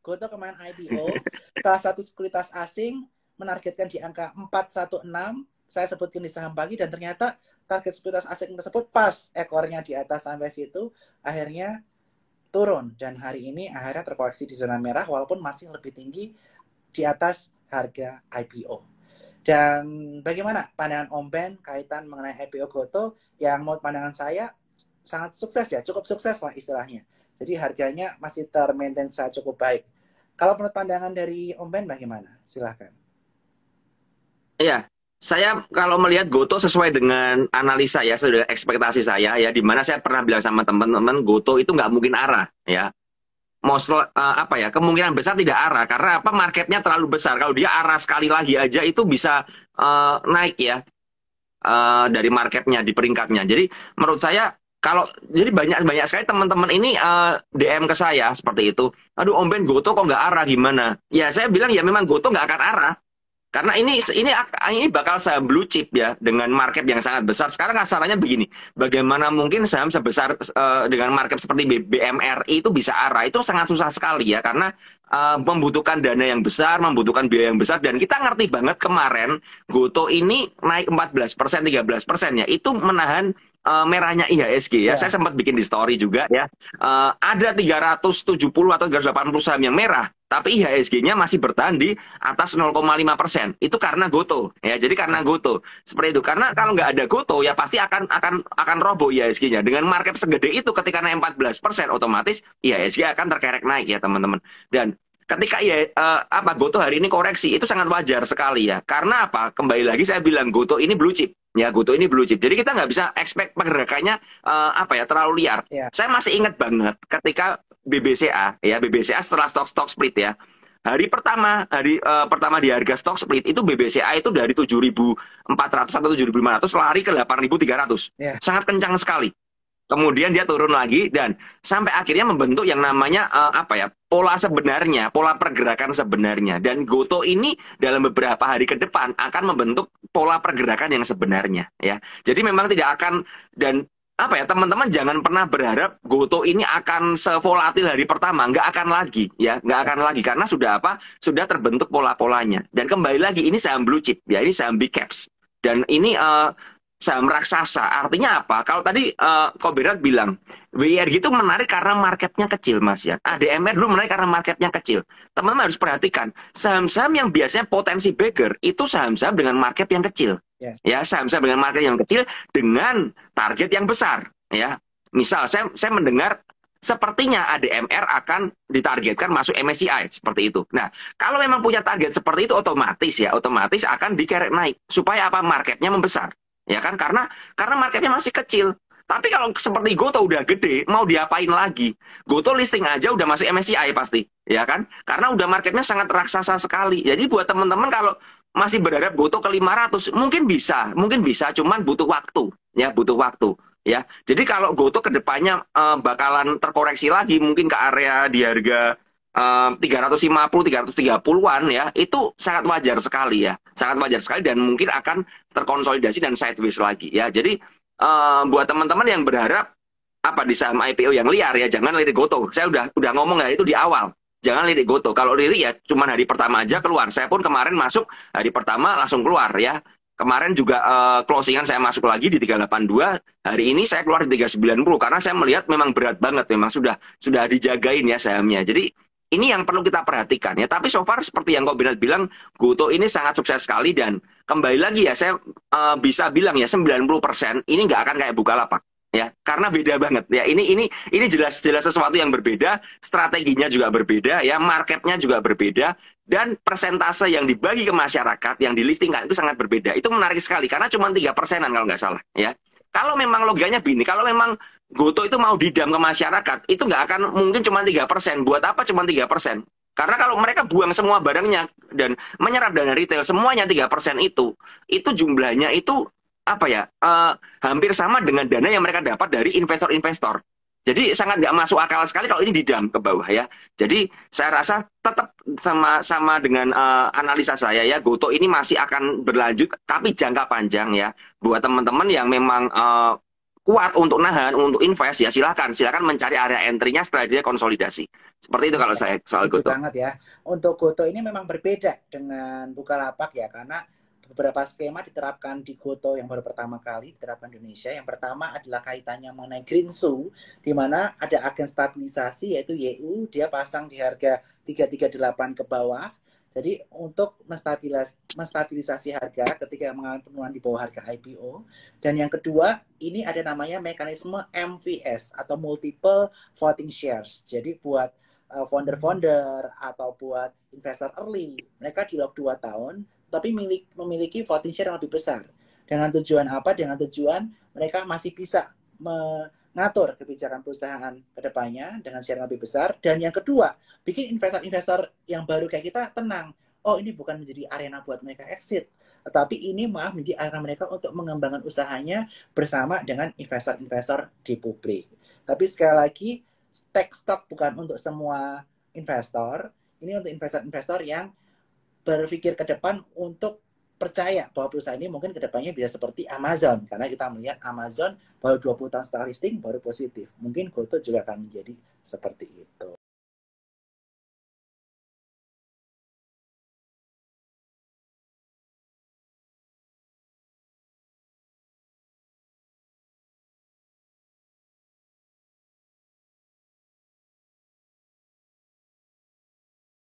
Goto kemarin IPO, salah satu sekuritas asing menargetkan di angka 416, saya sebutkan di saham pagi, dan ternyata target sekuritas asing tersebut pas ekornya di atas sampai situ, akhirnya turun. Dan hari ini akhirnya terkoreksi di zona merah, walaupun masih lebih tinggi di atas harga IPO. Dan bagaimana pandangan Om Ben kaitan mengenai IPO Goto yang menurut pandangan saya sangat sukses ya, cukup sukses lah istilahnya. Jadi harganya masih termaintain cukup baik. Kalau menurut pandangan dari Om Ben bagaimana? Silahkan. Iya, saya kalau melihat Goto sesuai dengan analisa ya, sesuai dengan ekspektasi saya ya, di mana saya pernah bilang sama teman-teman, Goto itu nggak mungkin arah ya. Apa ya, kemungkinan besar tidak arah karena apa, marketnya terlalu besar. Kalau dia arah sekali lagi aja itu bisa naik ya, dari marketnya di peringkatnya. Jadi menurut saya kalau jadi banyak banyak sekali teman-teman ini DM ke saya seperti itu. Aduh Om Ben, Goto kok nggak arah, gimana? Ya saya bilang ya memang Goto nggak akan arah. Karena ini bakal saham blue chip ya, dengan market yang sangat besar. Sekarang kasarannya begini, bagaimana mungkin saham sebesar dengan market seperti BMRI itu bisa arah? Itu sangat susah sekali ya, karena membutuhkan dana yang besar, membutuhkan biaya yang besar. Dan kita ngerti banget kemarin Goto ini naik 14%, 13% ya, itu menahan merahnya IHSG ya. Saya sempat bikin di story juga ya. Ada 370 atau 380 saham yang merah, tapi IHSG-nya masih bertahan di atas 0,5%. Itu karena Goto ya. Jadi karena Goto seperti itu. Karena kalau nggak ada Goto ya pasti akan roboh IHSG-nya. Dengan market segede itu ketika naik 14%, otomatis IHSG akan terkerek naik ya teman-teman. Dan ketika Goto hari ini koreksi, itu sangat wajar sekali ya. Karena apa? Kembali lagi saya bilang Goto ini blue chip. Ya, Goto ini blue chip. Jadi kita nggak bisa expect pergerakannya terlalu liar. Ya. Saya masih ingat banget ketika BBCA setelah stock split ya. Hari pertama di harga stock split itu BBCA itu dari 7.400 atau 7.500 lari ke 8.300. Ya. Sangat kencang sekali. Kemudian dia turun lagi dan sampai akhirnya membentuk yang namanya pola sebenarnya, pola pergerakan sebenarnya. Dan Goto ini dalam beberapa hari ke depan akan membentuk pola pergerakan yang sebenarnya ya. Jadi memang tidak akan, dan teman-teman jangan pernah berharap Goto ini akan sevolatil hari pertama, nggak akan lagi ya, nggak akan lagi karena sudah terbentuk pola-polanya. Dan kembali lagi ini saham blue chip ya, ini saham big caps. Dan ini saham raksasa. Artinya apa? Kalau tadi Koberat bilang WIRG itu menarik karena marketnya kecil, Mas ya. ADMR dulu menarik karena marketnya kecil. Teman-teman harus perhatikan, saham-saham yang biasanya potensi beggar itu saham-saham dengan market yang kecil. Yes. Ya, saham-saham dengan market yang kecil dengan target yang besar. Ya, misal saya mendengar sepertinya ADMR akan ditargetkan masuk MSCI seperti itu. Nah, kalau memang punya target seperti itu, otomatis akan dikerek naik supaya apa? Marketnya membesar. Ya kan, karena marketnya masih kecil. Tapi kalau seperti Goto udah gede, mau diapain lagi? Goto listing aja udah masuk MSCI pasti, ya kan? Karena udah marketnya sangat raksasa sekali. Jadi buat teman-teman kalau masih berharap Goto ke 500, mungkin bisa, cuman butuh waktu, ya, butuh waktu, ya. Jadi kalau Goto ke depannya bakalan terkoreksi lagi, mungkin ke area di harga 350, 330-an ya, itu sangat wajar sekali ya. Sangat wajar sekali dan mungkin akan terkonsolidasi dan sideways lagi ya. Jadi buat teman-teman yang berharap di saham IPO yang liar ya, jangan lirik Goto. Saya udah ngomong ya itu di awal. Jangan lirik Goto. Kalau lirik ya cuman hari pertama aja keluar. Saya pun kemarin masuk hari pertama langsung keluar ya. Kemarin juga closingan saya masuk lagi di 382. Hari ini saya keluar di 390 karena saya melihat memang berat banget, memang sudah dijagain ya sahamnya. Jadi ini yang perlu kita perhatikan ya. Tapi so far seperti yang Koberat bilang, Goto ini sangat sukses sekali dan kembali lagi ya, saya bisa bilang ya 90% ini nggak akan kayak Bukalapak ya, karena beda banget ya. Ini jelas sesuatu yang berbeda, strateginya juga berbeda ya, marketnya juga berbeda, dan persentase yang dibagi ke masyarakat yang dilistingkan itu sangat berbeda. Itu menarik sekali karena cuma 3%-an kalau nggak salah ya. Kalau memang logikanya begini, kalau memang Goto itu mau didam ke masyarakat, itu nggak akan mungkin cuma 3%. Buat apa cuma 3%? Karena kalau mereka buang semua barangnya dan menyerap dana retail semuanya 3% itu jumlahnya itu hampir sama dengan dana yang mereka dapat dari investor-investor. Jadi sangat nggak masuk akal sekali kalau ini didam ke bawah ya. Jadi saya rasa tetap sama dengan analisa saya ya, Goto ini masih akan berlanjut tapi jangka panjang ya. Buat teman-teman yang memang kuat untuk nahan, untuk invest, ya silakan mencari area entry-nya setelah dia konsolidasi. Seperti itu kalau saya soal Itu Goto. banget ya. Untuk Goto ini memang berbeda dengan Bukalapak ya, karena beberapa skema diterapkan di Goto yang baru pertama kali diterapkan di Indonesia. Yang pertama adalah kaitannya mengenai Green Shoe, di mana ada agen stabilisasi yaitu YU, dia pasang di harga 338 ke bawah. Jadi untuk menstabilisasi harga ketika mengalami penurunan di bawah harga IPO. Dan yang kedua, ini ada namanya mekanisme MVS atau Multiple Voting Shares. Jadi buat founder-founder atau buat investor early, mereka di lock 2 tahun, tapi memiliki voting share yang lebih besar. Dengan tujuan apa? Dengan tujuan mereka masih bisa mengatur kebijakan perusahaan ke depannya dengan share yang lebih besar. Dan yang kedua, bikin investor-investor yang baru kayak kita tenang. Oh, ini bukan menjadi arena buat mereka exit, tetapi ini malah menjadi arena mereka untuk mengembangkan usahanya bersama dengan investor-investor di publik. Tapi sekali lagi, tech stock bukan untuk semua investor. Ini untuk investor-investor yang berpikir ke depan untuk percaya bahwa perusahaan ini mungkin ke depannya bisa seperti Amazon. Karena kita melihat Amazon baru 20 tahun setelah listing baru positif. Mungkin Goto juga akan menjadi seperti itu.